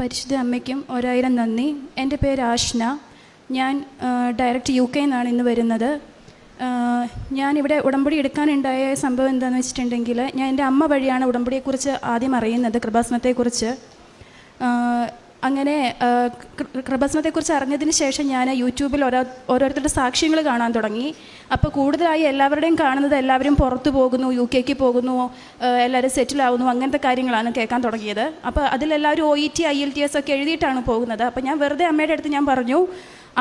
പരിശുദ്ധ അമ്മയ്ക്കും 1000 നന്ദി. എൻ്റെ പേര് ആഷ്ന. ഞാൻ ഡയറക്റ്റ് UK നിന്നാണ് ഇന്ന് വരുന്നത്. ഞാനിവിടെ ഉടമ്പടി എടുക്കാനുണ്ടായ സംഭവം എന്താണെന്ന് വെച്ചിട്ടുണ്ടെങ്കിൽ, ഞാൻ എൻ്റെ അമ്മ വഴിയാണ് ഉടമ്പടിയെക്കുറിച്ച് ആദ്യം അറിയുന്നത്, കൃപാസനത്തെക്കുറിച്ച്. അങ്ങനെ കൃപാസനത്തെക്കുറിച്ച് അറിഞ്ഞതിന് ശേഷം ഞാൻ യൂട്യൂബിൽ ഓരോരുത്തരുടെ സാക്ഷ്യങ്ങൾ കാണാൻ തുടങ്ങി. അപ്പോൾ കൂടുതലായി എല്ലാവരുടെയും കാണുന്നത് എല്ലാവരും പുറത്തു പോകുന്നു, UK പോകുന്നു, എല്ലാവരും സെറ്റിലാവുന്നു, അങ്ങനത്തെ കാര്യങ്ങളാണ് കേൾക്കാൻ തുടങ്ങിയത്. അപ്പോൾ അതിലെല്ലാവരും OET IELTS ഒക്കെ എഴുതിയിട്ടാണ് പോകുന്നത്. അപ്പോൾ ഞാൻ വെറുതെ അമ്മയുടെ അടുത്ത് ഞാൻ പറഞ്ഞു,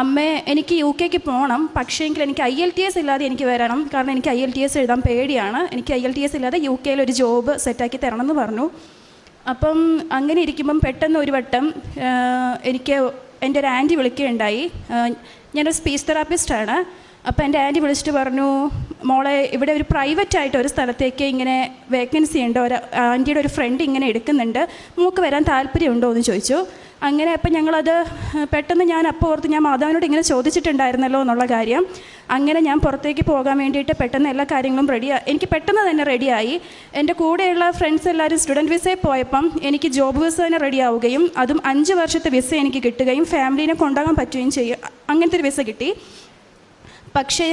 അമ്മേ എനിക്ക് UK പോകണം, പക്ഷേങ്കിൽ എനിക്ക് IELTS ഇല്ലാതെ എനിക്ക് വരണം, കാരണം എനിക്ക് IELTS എഴുതാൻ പേടിയാണ്, എനിക്ക് IELTS ഇല്ലാതെ UK ഒരു ജോബ് സെറ്റാക്കി തരണം എന്ന് പറഞ്ഞു. അപ്പം അങ്ങനെ ഇരിക്കുമ്പം പെട്ടെന്ന് ഒരു വട്ടം എനിക്ക് എൻ്റെ ഒരു ആൻറ്റി വിളിക്കുകയുണ്ടായി. ഞാനൊരു സ്പീച്ച് തെറാപ്പിസ്റ്റാണ്. അപ്പോൾ എൻ്റെ ആൻറ്റി വിളിച്ചിട്ട് പറഞ്ഞു, മോളെ ഇവിടെ ഒരു പ്രൈവറ്റായിട്ട് ഒരു സ്ഥലത്തേക്ക് ഇങ്ങനെ വേക്കൻസി ഉണ്ട്, ഒരു ആൻറ്റിയുടെ ഒരു ഫ്രണ്ട് ഇങ്ങനെ എടുക്കുന്നുണ്ട്, മോൾക്ക് വരാൻ താല്പര്യമുണ്ടോ എന്ന് ചോദിച്ചു. അങ്ങനെ അപ്പം ഞങ്ങളത് പെട്ടെന്ന് ഞാൻ അപ്പോൾ ഓർത്ത്, ഞാൻ മാതാവിനോട് ഇങ്ങനെ ചോദിച്ചിട്ടുണ്ടായിരുന്നല്ലോ എന്നുള്ള കാര്യം. അങ്ങനെ ഞാൻ പുറത്തേക്ക് പോകാൻ വേണ്ടിയിട്ട് പെട്ടെന്ന് എല്ലാ കാര്യങ്ങളും എനിക്ക് പെട്ടെന്ന് തന്നെ റെഡിയായി. എൻ്റെ കൂടെയുള്ള ഫ്രണ്ട്സ് എല്ലാവരും സ്റ്റുഡൻറ്റ് വിസയിൽ പോയപ്പം എനിക്ക് ജോബ് വിസ തന്നെ റെഡി ആവുകയും അതും 5 വർഷത്തെ വിസ എനിക്ക് കിട്ടുകയും ഫാമിലീനെ കൊണ്ടുപോകാൻ പറ്റുകയും ചെയ്യും. അങ്ങനത്തെ ഒരു വിസ കിട്ടി. പക്ഷേ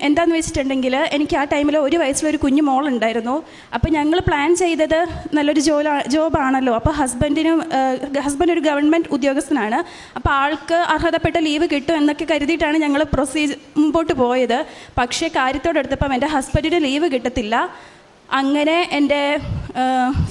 എന്താണെന്ന് വെച്ചിട്ടുണ്ടെങ്കിൽ, എനിക്ക് ആ ടൈമിൽ 1 വയസ്സിലൊരു കുഞ്ഞു മോളുണ്ടായിരുന്നു. അപ്പോൾ ഞങ്ങൾ പ്ലാൻ ചെയ്തത് നല്ലൊരു ജോബാണല്ലോ. അപ്പോൾ ഹസ്ബൻഡ് ഒരു ഗവൺമെൻറ് ഉദ്യോഗസ്ഥനാണ്. അപ്പോൾ ആൾക്ക് അർഹതപ്പെട്ട ലീവ് കിട്ടും എന്നൊക്കെ കരുതിയിട്ടാണ് ഞങ്ങൾ മുമ്പോട്ട് പോയത്. പക്ഷേ കാര്യത്തോടെടുത്തപ്പം എൻ്റെ ഹസ്ബൻഡിന് ലീവ് കിട്ടത്തില്ല. അങ്ങനെ എൻ്റെ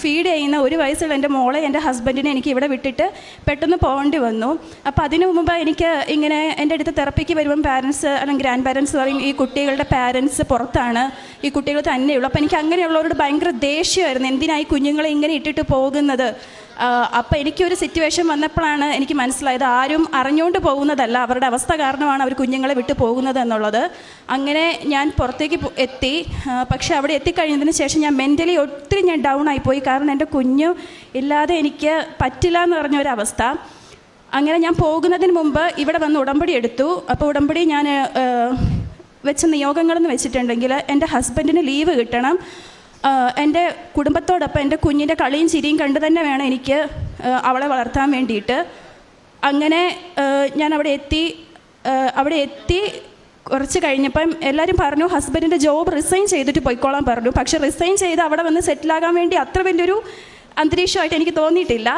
ഫീഡ് ചെയ്യുന്ന 1 വയസ്സുള്ള എൻ്റെ മോളെ, എൻ്റെ ഹസ്ബൻഡിനെ എനിക്ക് ഇവിടെ വിട്ടിട്ട് പെട്ടെന്ന് പോകേണ്ടി വന്നു. അപ്പോൾ അതിനു മുമ്പ് എനിക്ക് ഇങ്ങനെ എൻ്റെ അടുത്ത് തെറപ്പിക്ക് വരുമ്പം പാരൻസ് അല്ലെങ്കിൽ ഗ്രാൻഡ് പാരൻസ് പറയും, ഈ കുട്ടികളുടെ പാരൻസ് പുറത്താണ്, ഈ കുട്ടികൾ തന്നെയുള്ളൂ. അപ്പോൾ എനിക്ക് അങ്ങനെയുള്ളവരോട് ഭയങ്കര ദേഷ്യമായിരുന്നു, എന്തിനായി കുഞ്ഞുങ്ങളെ ഇങ്ങനെ ഇട്ടിട്ട് പോകുന്നത്. അപ്പോൾ എനിക്കൊരു സിറ്റുവേഷൻ വന്നപ്പോഴാണ് എനിക്ക് മനസ്സിലായത്, ആരും അറിഞ്ഞുകൊണ്ട് പോകുന്നതല്ല, അവരുടെ അവസ്ഥ കാരണമാണ് അവർ കുഞ്ഞുങ്ങളെ വിട്ടു പോകുന്നത് എന്നുള്ളത്. അങ്ങനെ ഞാൻ പുറത്തേക്ക് എത്തി. പക്ഷേ അവിടെ എത്തിക്കഴിഞ്ഞതിന് ശേഷം ഞാൻ മെൻ്റലി ഒത്തിരി ഡൗൺ ആയിപ്പോയി. കാരണം എൻ്റെ കുഞ്ഞു ഇല്ലാതെ എനിക്ക് പറ്റില്ല എന്ന് പറഞ്ഞൊരവസ്ഥ. അങ്ങനെ ഞാൻ പോകുന്നതിന് മുമ്പ് ഇവിടെ വന്ന് ഉടമ്പടി എടുത്തു. അപ്പോൾ ഉടമ്പടി ഞാൻ വെച്ച നിയോഗങ്ങളെന്ന് വെച്ചിട്ടുണ്ടെങ്കിൽ, എൻ്റെ ഹസ്ബൻഡിന് ലീവ് കിട്ടണം, എൻ്റെ കുടുംബത്തോടൊപ്പം എൻ്റെ കുഞ്ഞിൻ്റെ കളിയും ചിരിയും കണ്ടു തന്നെ വേണം എനിക്ക് അവളെ വളർത്താൻ വേണ്ടിയിട്ട്. അങ്ങനെ ഞാൻ അവിടെ എത്തി കുറച്ച് കഴിഞ്ഞപ്പം എല്ലാവരും പറഞ്ഞു, ഹസ്ബൻഡിൻ്റെ ജോബ് റിസൈൻ ചെയ്തിട്ട് പോയിക്കോളാൻ പറഞ്ഞു. പക്ഷേ റിസൈൻ ചെയ്ത് അവിടെ വന്ന് സെറ്റിലാകാൻ വേണ്ടി അത്ര വലിയൊരു അന്തരീക്ഷമായിട്ട് എനിക്ക് തോന്നിയിട്ടില്ല.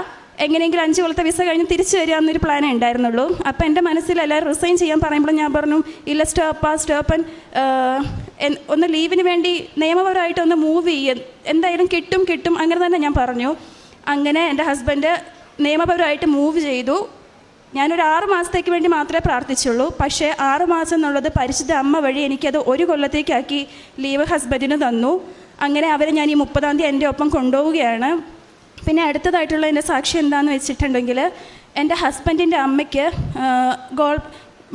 എങ്ങനെയെങ്കിലും 5 കൊല്ലത്തെ വിസ കഴിഞ്ഞ് തിരിച്ചു വരിക എന്നൊരു പ്ലാനേ ഉണ്ടായിരുന്നുള്ളൂ. അപ്പോൾ എൻ്റെ മനസ്സിൽ എല്ലാവരും റിസൈൻ ചെയ്യാൻ പറയുമ്പോൾ ഞാൻ പറഞ്ഞു, ഇല്ല സ്റ്റോപ്പൻ ഒന്ന് ലീവിന് വേണ്ടി നിയമപരമായിട്ട് ഒന്ന് മൂവ് ചെയ്യും, എന്തായാലും കിട്ടും അങ്ങനെ തന്നെ ഞാൻ പറഞ്ഞു. അങ്ങനെ എൻ്റെ ഹസ്ബൻഡ് നിയമപരമായിട്ട് മൂവ് ചെയ്തു. ഞാനൊരു 6 മാസത്തേക്ക് വേണ്ടി മാത്രമേ പ്രാർത്ഥിച്ചുള്ളൂ. പക്ഷേ 6 മാസം എന്നുള്ളത് പരിശുദ്ധ അമ്മ വഴി എനിക്കത് 1 കൊല്ലത്തേക്കാക്കി ലീവ് ഹസ്ബൻഡിന് തന്നു. അങ്ങനെ അവരെ ഞാൻ ഈ 30-ാം തീയതി എൻ്റെ ഒപ്പം കൊണ്ടുപോവുകയാണ്. പിന്നെ അടുത്തതായിട്ടുള്ള എൻ്റെ സാക്ഷി എന്താണെന്ന് വെച്ചിട്ടുണ്ടെങ്കിൽ, എൻ്റെ ഹസ്ബൻഡിൻ്റെ അമ്മയ്ക്ക് ഗോൾ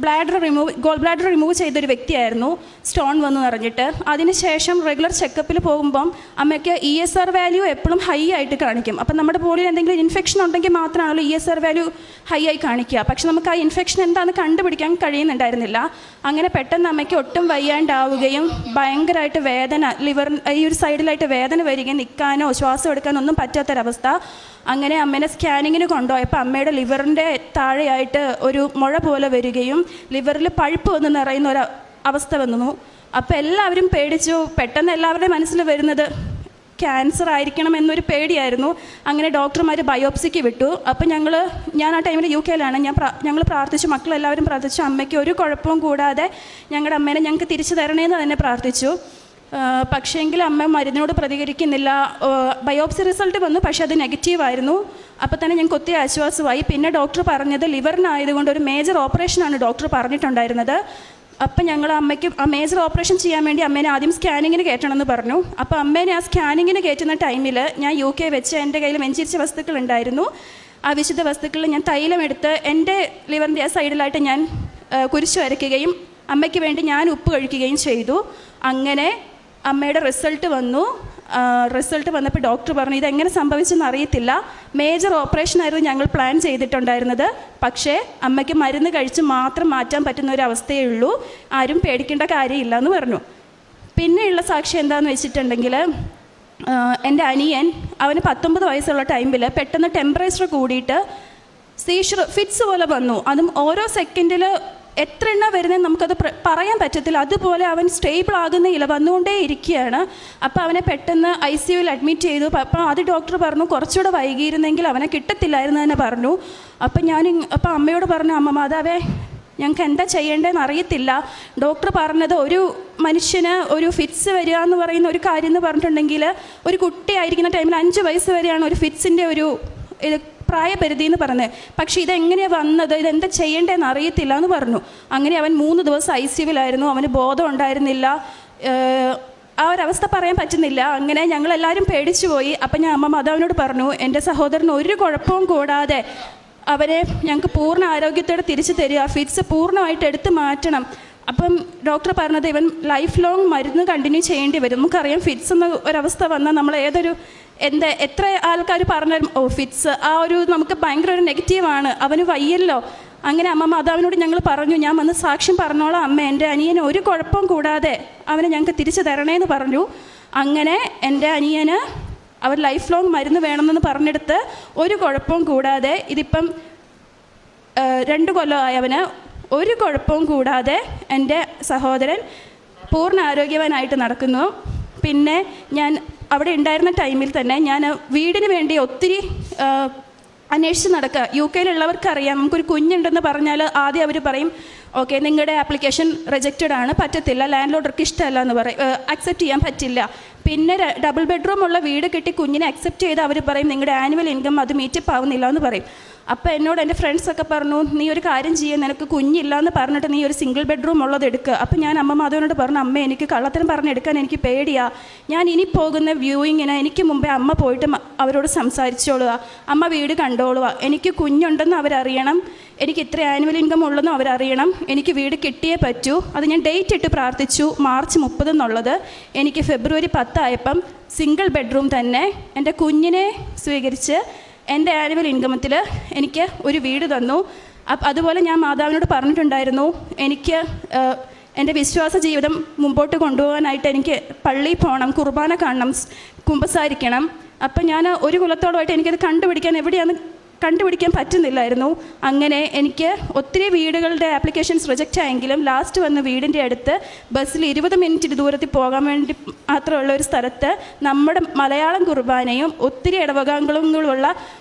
ബ്ലാഡർ റിമൂവ് ചെയ്തൊരു വ്യക്തിയായിരുന്നു, സ്റ്റോൺ വന്നു നിറഞ്ഞിട്ട്. അതിനുശേഷം റെഗുലർ ചെക്കപ്പിൽ പോകുമ്പം അമ്മയ്ക്ക് ESR വാല്യൂ എപ്പോഴും ഹൈ ആയിട്ട് കാണിക്കും. അപ്പം നമ്മുടെ ബോഡിയിൽ എന്തെങ്കിലും ഇൻഫെക്ഷൻ ഉണ്ടെങ്കിൽ മാത്രമാണല്ലോ ESR വാല്യൂ ഹൈ ആയി കാണിക്കുക. പക്ഷെ നമുക്ക് ആ ഇൻഫെക്ഷൻ എന്താണെന്ന് കണ്ടുപിടിക്കാൻ കഴിയുന്നുണ്ടായിരുന്നില്ല. അങ്ങനെ പെട്ടെന്ന് അമ്മയ്ക്ക് ഒട്ടും വയ്യാണ്ടാവുകയും ഭയങ്കരമായിട്ട് വേദന, ഈ ഒരു സൈഡിലായിട്ട് വേദന വരികയും നിൽക്കാനോ ശ്വാസം എടുക്കാനോ ഒന്നും പറ്റാത്തൊരവസ്ഥ. അങ്ങനെ അമ്മേനെ സ്കാനിങ്ങിന് കൊണ്ടുപോയപ്പോൾ അമ്മയുടെ ലിവറിൻ്റെ താഴെയായിട്ട് ഒരു മുഴ പോലെ വരികയും ലിവറിൽ പഴുപ്പ് വന്ന് നിറയുന്ന ഒരു അവസ്ഥ വന്നു. അപ്പോൾ എല്ലാവരും പേടിച്ചു. പെട്ടെന്ന് എല്ലാവരുടെയും മനസ്സിൽ വരുന്നത് ക്യാൻസർ ആയിരിക്കണം എന്നൊരു പേടിയായിരുന്നു. അങ്ങനെ ഡോക്ടർമാർ ബയോപ്സിക്ക് വിട്ടു. അപ്പോൾ ഞാൻ ആ ടൈമിൽ UK ഞങ്ങൾ പ്രാർത്ഥിച്ചു, മക്കളെല്ലാവരും പ്രാർത്ഥിച്ചു, അമ്മയ്ക്ക് ഒരു കുഴപ്പവും കൂടാതെ ഞങ്ങളുടെ അമ്മേനെ ഞങ്ങൾക്ക് തിരിച്ചു തരണേന്ന് തന്നെ പ്രാർത്ഥിച്ചു. പക്ഷേങ്കിൽ അമ്മ മരുന്നിനോട് പ്രതികരിക്കുന്നില്ല. ബയോപ്സി റിസൾട്ട് വന്നു, പക്ഷേ അത് നെഗറ്റീവായിരുന്നു. അപ്പോൾ തന്നെ ഞങ്ങൾക്ക് ഒത്തിരി ആശ്വാസമായി. പിന്നെ ഡോക്ടർ പറഞ്ഞത് ലിവറിനായതുകൊണ്ട് ഒരു മേജർ ഓപ്പറേഷനാണ് ഡോക്ടർ പറഞ്ഞിട്ടുണ്ടായിരുന്നത്. അപ്പം ഞങ്ങൾ അമ്മയ്ക്ക് ആ മേജർ ഓപ്പറേഷൻ ചെയ്യാൻ വേണ്ടി അമ്മേനെ ആദ്യം സ്കാനിങ്ങിന് കയറ്റണമെന്ന് പറഞ്ഞു. അപ്പോൾ അമ്മേനെ ആ സ്കാനിങ്ങിന് കയറ്റുന്ന ടൈമിൽ ഞാൻ UK വെച്ച് എൻ്റെ കയ്യിൽ വെഞ്ചിരിച്ച വസ്തുക്കൾ ഉണ്ടായിരുന്നു. ആ വിശുദ്ധ വസ്തുക്കളിൽ ഞാൻ തൈലമെടുത്ത് എൻ്റെ ലിവറിൻ്റെ ആ സൈഡിലായിട്ട് ഞാൻ കുരിശ് വരയ്ക്കുകയും അമ്മയ്ക്ക് വേണ്ടി ഞാൻ ഉപ്പ് കഴിക്കുകയും ചെയ്തു. അങ്ങനെ അമ്മയുടെ റിസൾട്ട് വന്നപ്പോൾ ഡോക്ടർ പറഞ്ഞു, ഇതെങ്ങനെ സംഭവിച്ചെന്ന് അറിയത്തില്ല, മേജർ ഓപ്പറേഷനായിരുന്നു ഞങ്ങൾ പ്ലാൻ ചെയ്തിട്ടുണ്ടായിരുന്നത്, പക്ഷേ അമ്മയ്ക്ക് മരുന്ന് കഴിച്ച് മാത്രം മാറ്റാൻ പറ്റുന്ന ഒരു അവസ്ഥയേ ഉള്ളൂ, ആരും പേടിക്കേണ്ട കാര്യമില്ല എന്ന് പറഞ്ഞു. പിന്നെയുള്ള സാക്ഷി എന്താണെന്ന് വെച്ചിട്ടുണ്ടെങ്കിൽ, എൻ്റെ അനിയൻ അവന് 19 വയസ്സുള്ള ടൈമിൽ പെട്ടെന്ന് ടെമ്പറേച്ചർ കൂടിയിട്ട് സീഷർ ഫിറ്റ്സ് പോലെ വന്നു. അതും ഓരോ സെക്കൻഡിൽ എത്ര എണ്ണ വരുന്നത് നമുക്കത് പറയാൻ പറ്റത്തില്ല. അതുപോലെ അവൻ സ്റ്റേബിൾ ആകുന്നില്ല, വന്നുകൊണ്ടേ ഇരിക്കുകയാണ്. അപ്പോൾ അവനെ പെട്ടെന്ന് ICUവിൽ അഡ്മിറ്റ് ചെയ്തു. അപ്പോൾ അത് ഡോക്ടർ പറഞ്ഞു കുറച്ചുകൂടെ വൈകിയിരുന്നെങ്കിൽ അവനെ കിട്ടത്തില്ലായിരുന്നു തന്നെ പറഞ്ഞു. അപ്പോൾ അമ്മയോട് പറഞ്ഞു, അമ്മ മാതാവേ ഞങ്ങൾക്ക് എന്താ ചെയ്യേണ്ടതെന്ന് അറിയത്തില്ല. ഡോക്ടർ പറഞ്ഞത് ഒരു മനുഷ്യന് ഒരു ഫിറ്റ്സ് വരിക എന്ന് പറയുന്ന ഒരു കാര്യം എന്ന് പറഞ്ഞിട്ടുണ്ടെങ്കിൽ ഒരു കുട്ടിയായിരിക്കുന്ന ടൈമിൽ 5 വയസ്സ് വരെയാണ് ഒരു ഫിറ്റ്സിൻ്റെ ഒരു പ്രായപരിധി എന്ന് പറഞ്ഞത്. പക്ഷേ ഇതെങ്ങനെയാണ് വന്നത്, ഇതെന്താ ചെയ്യേണ്ടതെന്ന് അറിയത്തില്ല എന്ന് പറഞ്ഞു. അങ്ങനെ അവൻ 3 ദിവസം ICUവിലായിരുന്നു. അവന് ബോധം ഉണ്ടായിരുന്നില്ല. ആ ഒരവസ്ഥ പറയാൻ പറ്റുന്നില്ല. അങ്ങനെ ഞങ്ങളെല്ലാവരും പേടിച്ചു പോയി. അപ്പം ഞാൻ അമ്മ മാതാവിനോട് പറഞ്ഞു, എൻ്റെ സഹോദരന് ഒരു കുഴപ്പവും കൂടാതെ അവരെ ഞങ്ങൾക്ക് പൂർണ്ണ ആരോഗ്യത്തോടെ തിരിച്ചു തരിക, ഫിറ്റ്സ് പൂർണ്ണമായിട്ട് എടുത്ത് മാറ്റണം. അപ്പം ഡോക്ടർ പറഞ്ഞത് ഇവൻ ലൈഫ് ലോങ് മരുന്ന് കണ്ടിന്യൂ ചെയ്യേണ്ടി വരും. നമുക്കറിയാം ഫിറ്റ്സ് എന്ന ഒരവസ്ഥ വന്നാൽ നമ്മൾ എത്ര ആൾക്കാർ പറഞ്ഞാലും ഫിറ്റ്സ് ആ ഒരു നമുക്ക് ഭയങ്കര ഒരു നെഗറ്റീവാണ്, അവന് വയ്യല്ലോ. അങ്ങനെ അമ്മ മാതാവിനോട് ഞങ്ങൾ പറഞ്ഞു, ഞാൻ വന്ന് സാക്ഷ്യം പറഞ്ഞോളാം അമ്മ, എൻ്റെ അനിയന് ഒരു കുഴപ്പവും കൂടാതെ അവനെ ഞങ്ങൾക്ക് തിരിച്ചു തരണേന്ന് പറഞ്ഞു. അങ്ങനെ എൻ്റെ അനിയന് അവർ ലൈഫ് ലോങ് മരുന്ന് വേണമെന്ന് പറഞ്ഞെടുത്ത് ഒരു കുഴപ്പവും കൂടാതെ ഇതിപ്പം 2 കൊല്ലമായി അവന് ഒരു കുഴപ്പവും കൂടാതെ എൻ്റെ സഹോദരൻ പൂർണ്ണ ആരോഗ്യവാനായിട്ട് നടക്കുന്നു. പിന്നെ ഞാൻ അവിടെ ഉണ്ടായിരുന്ന ടൈമിൽ തന്നെ ഞാൻ വീടിന് വേണ്ടി ഒത്തിരി അന്വേഷിച്ച് നടക്കുക. UK-യിലുള്ളവർക്കറിയാം, നമുക്കൊരു കുഞ്ഞുണ്ടെന്ന് പറഞ്ഞാൽ ആദ്യം അവർ പറയും ഓക്കെ നിങ്ങളുടെ ആപ്ലിക്കേഷൻ റിജക്റ്റഡ് ആണ്, പറ്റത്തില്ല, ലാൻഡ് ലോഡർക്ക് ഇഷ്ടമല്ല എന്ന് പറയും, അക്സെപ്റ്റ് ചെയ്യാൻ പറ്റില്ല. പിന്നെ ഡബിൾ ബെഡ്റൂം ഉള്ള വീട് കിട്ടി കുഞ്ഞിനെ അക്സെപ്റ്റ് ചെയ്ത് അവർ പറയും നിങ്ങളുടെ ആനുവൽ ഇൻകം അത് മീറ്റപ്പ് ആവുന്നില്ല എന്ന് പറയും. അപ്പോൾ എന്നോട് എൻ്റെ ഫ്രണ്ട്സൊക്കെ പറഞ്ഞു, നീ ഒരു കാര്യം ചെയ്യുക, നിനക്ക് കുഞ്ഞില്ല എന്ന് പറഞ്ഞിട്ട് നീ ഒരു സിംഗിൾ ബെഡ്റൂം ഉള്ളത് എടുക്കുക. അപ്പോൾ ഞാൻ അമ്മ മാധവനോട് പറഞ്ഞു, അമ്മ എനിക്ക് കള്ളത്തരം പറഞ്ഞെടുക്കാൻ എനിക്ക് പേടിയാണ്, ഞാൻ ഇനി പോകുന്ന വ്യൂയിങ്ങിന് എനിക്ക് മുമ്പേ അമ്മ പോയിട്ട് അവരോട് സംസാരിച്ചോളുക, അമ്മ വീട് കണ്ടോളുക, എനിക്ക് കുഞ്ഞുണ്ടെന്ന് അവരറിയണം, എനിക്ക് ഇത്ര ആനുവൽ ഇൻകം ഉള്ളതെന്നും അവരറിയണം, എനിക്ക് വീട് കിട്ടിയേ പറ്റൂ. അത് ഞാൻ ഡേറ്റ് ഇട്ട് പ്രാർത്ഥിച്ചു, മാർച്ച് 30 എന്നുള്ളത്. എനിക്ക് ഫെബ്രുവരി 10 ആയപ്പം സിംഗിൾ ബെഡ്റൂം തന്നെ എൻ്റെ കുഞ്ഞിനെ സ്വീകരിച്ച് എൻ്റെ ആനുവൽ ഇൻകമത്തിൽ എനിക്ക് ഒരു വീട് തന്നു. അതുപോലെ ഞാൻ മാതാവിനോട് പറഞ്ഞിട്ടുണ്ടായിരുന്നു, എനിക്ക് എൻ്റെ വിശ്വാസ ജീവിതം മുമ്പോട്ട് കൊണ്ടുപോകാനായിട്ട് എനിക്ക് പള്ളിയിൽ പോകണം, കുർബാന കാണണം, കുമ്പസാരിക്കണം. അപ്പം ഞാൻ ഒരു കുലത്തോളമായിട്ട് എനിക്കത് കണ്ടുപിടിക്കാൻ പറ്റുന്നില്ലായിരുന്നു. അങ്ങനെ എനിക്ക് ഒത്തിരി വീടുകളുടെ ആപ്ലിക്കേഷൻസ് റിജക്റ്റ് ആയെങ്കിലും ലാസ്റ്റ് വന്ന വീടിൻ്റെ അടുത്ത് ബസ്സിൽ 20 മിനിറ്റ് ദൂരത്തിൽ പോകാൻ വേണ്ടി മാത്രമുള്ള ഒരു സ്ഥലത്ത് നമ്മുടെ മലയാളം കുർബാനയും ഒത്തിരി ഇടവകാംഗങ്ങളുമുള്ള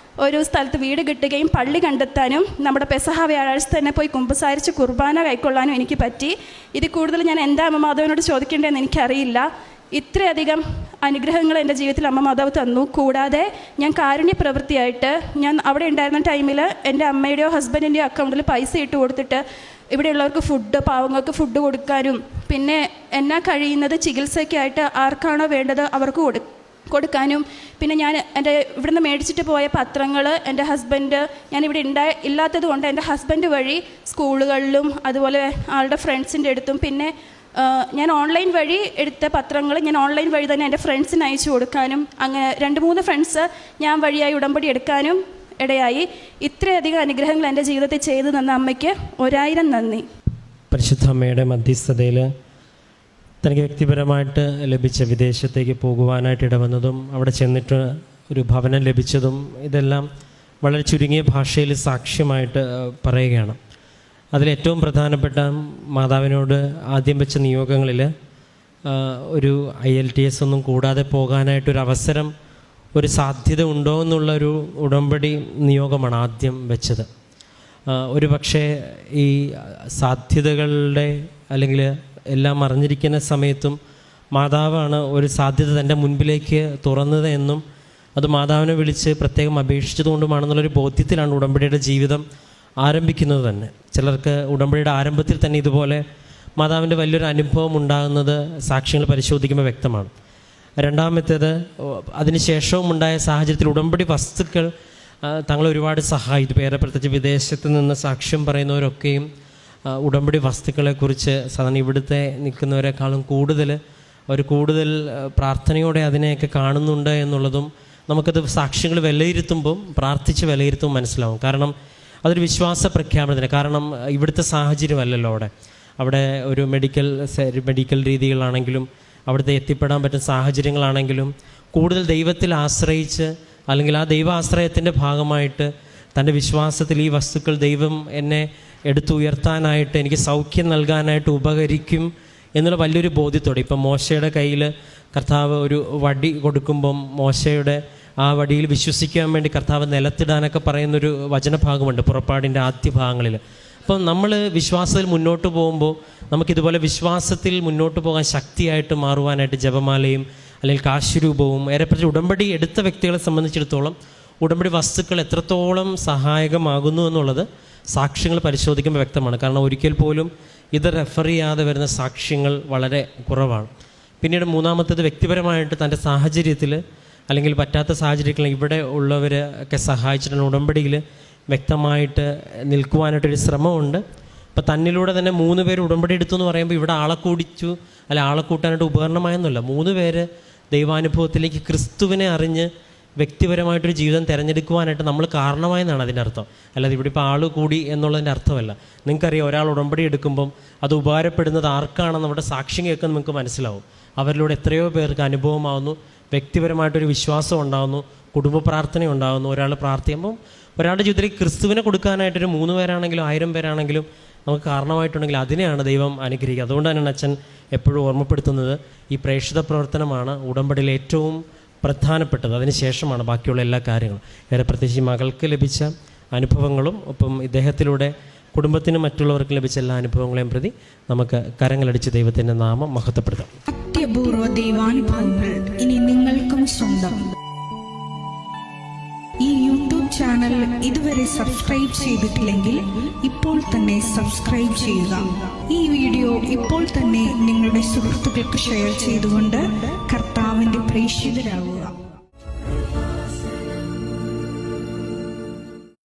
ഒരു സ്ഥലത്ത് വീട് കിട്ടുകയും പള്ളി കണ്ടെത്താനും നമ്മുടെ പെസഹ വ്യാഴാഴ്ച തന്നെ പോയി കുമ്പസാരിച്ച് കുർബാന കൈക്കൊള്ളാനും എനിക്ക് പറ്റി. ഇതിൽ കൂടുതൽ ഞാൻ എന്താ അമ്മ മാധവനോട് ചോദിക്കേണ്ടതെന്ന് എനിക്കറിയില്ല. ഇത്രയധികം അനുഗ്രഹങ്ങൾ എൻ്റെ ജീവിതത്തിൽ അമ്മ മാതാവ് തന്നു. കൂടാതെ ഞാൻ കാരുണ്യ പ്രവൃത്തിയായിട്ട് ഞാൻ അവിടെ ഉണ്ടായിരുന്ന ടൈമിൽ എൻ്റെ അമ്മയുടെയോ ഹസ്ബൻഡിൻ്റെയോ അക്കൗണ്ടിൽ പൈസ ഇട്ട് കൊടുത്തിട്ട് ഇവിടെയുള്ളവർക്ക് പാവങ്ങൾക്ക് ഫുഡ് കൊടുക്കാനും പിന്നെ എന്നാ കഴിയുന്നത് ചികിത്സയ്ക്കായിട്ട് ആർക്കാണോ വേണ്ടത് അവർക്ക് കൊടുക്കാനും പിന്നെ ഞാൻ എൻ്റെ ഇവിടുന്ന് മേടിച്ചിട്ട് പോയ പത്രങ്ങൾ എൻ്റെ ഹസ്ബൻഡ് ഞാനിവിടെ ഇല്ലാത്തത് കൊണ്ട് എൻ്റെ ഹസ്ബൻഡ് വഴി സ്കൂളുകളിലും അതുപോലെ ആളുടെ ഫ്രണ്ട്സിൻ്റെ അടുത്തും പിന്നെ ഞാൻ ഓൺലൈൻ വഴി എടുത്ത പത്രങ്ങൾ ഞാൻ ഓൺലൈൻ വഴി തന്നെ എൻ്റെ ഫ്രണ്ട്സിന് അയച്ചു കൊടുക്കാനും അങ്ങനെ 2-3 ഫ്രണ്ട്സ് ഞാൻ വഴിയായി ഉടമ്പടി എടുക്കാനും ഇടയായി. ഇത്രയധികം അനുഗ്രഹങ്ങൾ എൻ്റെ ജീവിതത്തിൽ ചെയ്തു തന്ന അമ്മയ്ക്ക് 1000 നന്ദി. പരിശുദ്ധ അമ്മയുടെ മധ്യസ്ഥതയിൽ തനിക്ക് വ്യക്തിപരമായിട്ട് ലഭിച്ച വിദേശത്തേക്ക് പോകുവാനായിട്ട് ഇടവന്നതും അവിടെ ചെന്നിട്ട് ഒരു ഭവനം ലഭിച്ചതും ഇതെല്ലാം വളരെ ചുരുങ്ങിയ ഭാഷയിൽ സാക്ഷ്യമായിട്ട് പറയുകയാണ്. അതിലേറ്റവും പ്രധാനപ്പെട്ട മാതാവിനോട് ആദ്യം വെച്ച നിയോഗങ്ങളിൽ ഒരു IELTS ഒന്നും കൂടാതെ പോകാനായിട്ടൊരവസരം ഒരു സാധ്യത ഉണ്ടോ എന്നുള്ളൊരു ഉടമ്പടി നിയോഗമാണ് ആദ്യം വെച്ചത്. ഒരു പക്ഷേ ഈ സാധ്യതകളുടെ അല്ലെങ്കിൽ എല്ലാം അറിഞ്ഞിരിക്കുന്ന സമയത്തും മാതാവാണ് ഒരു സാധ്യത തൻ്റെ മുൻപിലേക്ക് തുറന്നത് എന്നും അത് മാതാവിനെ വിളിച്ച് പ്രത്യേകം അപേക്ഷിച്ചതുകൊണ്ടുമാണെന്നുള്ളൊരു ബോധ്യത്തിലാണ് ഉടമ്പടിയുടെ ജീവിതം ആരംഭിക്കുന്നത് തന്നെ. ചിലർക്ക് ഉടമ്പടിയുടെ ആരംഭത്തിൽ തന്നെ ഇതുപോലെ മാതാവിൻ്റെ വലിയൊരു അനുഭവം ഉണ്ടാകുന്നത് സാക്ഷ്യങ്ങൾ പരിശോധിക്കുമ്പോൾ വ്യക്തമാണ്. രണ്ടാമത്തേത് അതിനുശേഷവും ഉണ്ടായ സാഹചര്യത്തിൽ ഉടമ്പടി വസ്തുക്കൾ തങ്ങളെ ഒരുപാട് സഹായിച്ചു. പേരെ പ്രത്യേകിച്ച് വിദേശത്ത് നിന്ന് സാക്ഷ്യം പറയുന്നവരൊക്കെയും ഉടമ്പടി വസ്തുക്കളെക്കുറിച്ച് സാധാരണ ഇവിടുത്തെ നിൽക്കുന്നവരെക്കാളും കൂടുതൽ പ്രാർത്ഥനയോടെ അതിനെയൊക്കെ കാണുന്നുണ്ട് എന്നുള്ളതും നമുക്കത് സാക്ഷ്യങ്ങൾ വിലയിരുത്തുമ്പം പ്രാർത്ഥിച്ച് വിലയിരുത്തുമ്പോൾ മനസ്സിലാവും. കാരണം അതൊരു വിശ്വാസ പ്രഖ്യാപനത്തിന്, കാരണം ഇവിടുത്തെ സാഹചര്യമല്ലല്ലോ അവിടെ ഒരു മെഡിക്കൽ രീതികളാണെങ്കിലും അവിടുത്തെ എത്തിപ്പെടാൻ പറ്റുന്ന സാഹചര്യങ്ങളാണെങ്കിലും കൂടുതൽ ദൈവത്തിൽ ആശ്രയിച്ച് അല്ലെങ്കിൽ ആ ദൈവാശ്രയത്തിൻ്റെ ഭാഗമായിട്ട് തൻ്റെ വിശ്വാസത്തിൽ ഈ വസ്തുക്കൾ ദൈവം എന്നെ എടുത്തുയർത്താനായിട്ട് എനിക്ക് സൗഖ്യം നൽകാനായിട്ട് ഉപകരിക്കും എന്നുള്ള വലിയൊരു ബോധ്യത്തോടെ. ഇപ്പം മോശയുടെ കയ്യിൽ കർത്താവ് ഒരു വടി കൊടുക്കുമ്പം മോശയുടെ ആ വടിയിൽ വിശ്വസിക്കാൻ വേണ്ടി കർത്താവ് നിലത്തിടാനൊക്കെ പറയുന്നൊരു വചനഭാഗമുണ്ട് പുറപ്പാടിൻ്റെ ആദ്യ ഭാഗങ്ങളിൽ. അപ്പം നമ്മൾ വിശ്വാസത്തിൽ മുന്നോട്ട് പോകുമ്പോൾ നമുക്കിതുപോലെ വിശ്വാസത്തിൽ മുന്നോട്ട് പോകാൻ ശക്തിയായിട്ട് മാറുവാനായിട്ട് ജപമാലയും അല്ലെങ്കിൽ കാശുരൂപവും ഏറെപ്പറ്റി ഉടമ്പടി എടുത്ത വ്യക്തികളെ സംബന്ധിച്ചിടത്തോളം ഉടമ്പടി വസ്തുക്കൾ എത്രത്തോളം സഹായകമാകുന്നു എന്നുള്ളത് സാക്ഷ്യങ്ങൾ പരിശോധിക്കുമ്പോൾ വ്യക്തമാണ്. കാരണം ഒരിക്കൽ പോലും ഇത് റെഫർ ചെയ്യാതെ വരുന്ന സാക്ഷ്യങ്ങൾ വളരെ കുറവാണ്. പിന്നീട് മൂന്നാമത്തേത് വ്യക്തിപരമായിട്ട് തൻ്റെ സാഹചര്യത്തിൽ അല്ലെങ്കിൽ പറ്റാത്ത സാഹചര്യത്തിൽ ഇവിടെ ഉള്ളവർ ഒക്കെ സഹായിച്ചിട്ടുണ്ട് ഉടമ്പടിയിൽ വ്യക്തമായിട്ട് നിൽക്കുവാനായിട്ടൊരു ശ്രമമുണ്ട്. ഇപ്പം തന്നിലൂടെ തന്നെ 3 പേര് ഉടമ്പടി എടുത്തു എന്ന് പറയുമ്പോൾ ഇവിടെ ആളെ കൂടിച്ചു അല്ല ആളെ കൂട്ടാനായിട്ട് ഉപകരണമായെന്നല്ല, 3 പേര് ദൈവാനുഭവത്തിലേക്ക് ക്രിസ്തുവിനെ അറിഞ്ഞ് വ്യക്തിപരമായിട്ടൊരു ജീവിതം തിരഞ്ഞെടുക്കുവാനായിട്ട് നമ്മൾ കാരണമായെന്നാണ് അതിൻ്റെ അർത്ഥം. അല്ലാതെ ഇവിടെ ഇപ്പോൾ ആൾ കൂടി എന്നുള്ളതിൻ്റെ അർത്ഥമല്ല. നിങ്ങൾക്കറിയാം, ഒരാൾ ഉടമ്പടി എടുക്കുമ്പം അത് ഉപകാരപ്പെടുന്നത് ആർക്കാണെന്ന് നമ്മുടെ സാക്ഷ്യം കേൾക്കുന്നത് നിങ്ങൾക്ക് മനസ്സിലാവും. അവരിലൂടെ എത്രയോ പേർക്ക് അനുഭവമാവുന്നു, വ്യക്തിപരമായിട്ടൊരു വിശ്വാസം ഉണ്ടാകുന്നു, കുടുംബ പ്രാർത്ഥന ഉണ്ടാകുന്നു. ഒരാൾ പ്രാർത്ഥിക്കുമ്പം ഒരാളുടെ ജീവിതത്തിൽ ക്രിസ്തുവിനെ കൊടുക്കാനായിട്ടൊരു 3 പേരാണെങ്കിലും 1000 പേരാണെങ്കിലും നമുക്ക് കാരണമായിട്ടുണ്ടെങ്കിൽ അതിനെയാണ് ദൈവം അനുഗ്രഹിക്കുക. അതുകൊണ്ട് തന്നെയാണ് അച്ഛൻ എപ്പോഴും ഓർമ്മപ്പെടുത്തുന്നത് ഈ പ്രേക്ഷിത പ്രവർത്തനമാണ് ഉടമ്പടിയിൽ ഏറ്റവും പ്രധാനപ്പെട്ടത്. അതിനുശേഷമാണ് ബാക്കിയുള്ള എല്ലാ കാര്യങ്ങളും. ഏറെ പ്രത്യേകിച്ച് മകൾക്ക് ലഭിച്ച അനുഭവങ്ങളും ഒപ്പം ഇദ്ദേഹത്തിലൂടെ കുടുംബത്തിനും മറ്റുള്ളവർക്ക് ലഭിച്ച എല്ലാ അനുഭവങ്ങളെയും പ്രതി നമുക്ക് കരങ്ങളടിച്ച് ദൈവത്തിൻ്റെ നാമം മഹത്വപ്പെടുത്താം. അത്യപൂർവ ദൈവാനുഭവങ്ങൾ ഇനി നിങ്ങൾക്കും സ്വന്തം. ഈ യൂട്യൂബ് ചാനൽ ഇതുവരെ സബ്സ്ക്രൈബ് ചെയ്തിട്ടില്ലെങ്കിൽ ഇപ്പോൾ തന്നെ സബ്സ്ക്രൈബ് ചെയ്യുക. ഈ വീഡിയോ ഇപ്പോൾ തന്നെ നിങ്ങളുടെ സുഹൃത്തുക്കൾക്ക് ഷെയർ ചെയ്തുകൊണ്ട് കർത്താവിൻ്റെ പ്രേക്ഷിതരാകുക.